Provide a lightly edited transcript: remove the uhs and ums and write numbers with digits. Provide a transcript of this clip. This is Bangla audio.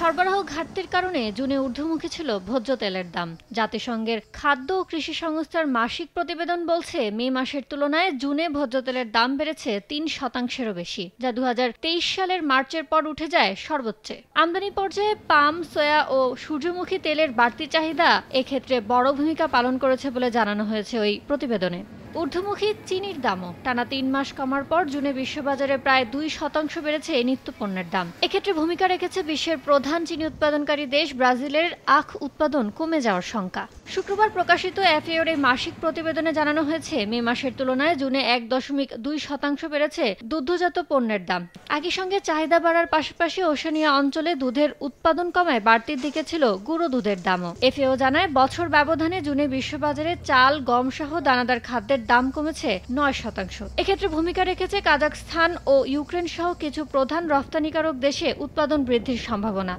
সরবরাহ ঘাটতির কারণে জুনে ঊর্ধ্বমুখী ছিল ভোজ্য তেলের দাম। জাতিসংঘের খাদ্য ও কৃষি সংস্থার মাসিক প্রতিবেদন বলছে, মে মাসের তুলনায় জুনে ভোজ্য তেলের দাম বেড়েছে ৩%-এরও বেশি, যা ২০২৩ সালের মার্চের পর উঠে যায় সর্বোচ্চে। আমদানি পর্যায়ে পাম, সয়া ও সূর্যমুখী তেলের বাড়তি চাহিদা এক্ষেত্রে বড় ভূমিকা পালন করেছে বলে জানানো হয়েছে ওই প্রতিবেদনে। ঊর্ধ্বমুখী চিনির দামও টানা ৩ মাস কমার পর জুনে বিশ্ববাজারে প্রায় ২% বেড়েছে নিত্যপণ্যের দাম। এক্ষেত্রে ভূমিকা রেখেছে বিশ্বের প্রধান চিনি উৎপাদনকারী দেশ ব্রাজিলের আখ উৎপাদন কমে যাওয়ার শঙ্কা। শুক্রবার প্রকাশিত এফএওর এই মাসিক প্রতিবেদনে জানানো হয়েছে, মে মাসের তুলনায় জুনে ১.২% বেড়েছে দুগ্ধজাত পণ্যের দাম। একই সঙ্গে চাহিদা বাড়ার পাশাপাশি ওশেনিয়া অঞ্চলে দুধের উৎপাদন কমায় বাড়তির দিকে ছিল গুঁড়ো দুধের দামও। এফএও জানায়, বছর ব্যবধানে জুনে বিশ্ববাজারে চাল, গম সহ দানাদার খাদ্যের দাম কমেছে ৯%। এক্ষেত্রে ভূমিকা রেখেছে কাজাখস্তান ও ইউক্রেন সহ কিছু প্রধান রফতানিকারক দেশে উৎপাদন বৃদ্ধির সম্ভাবনা।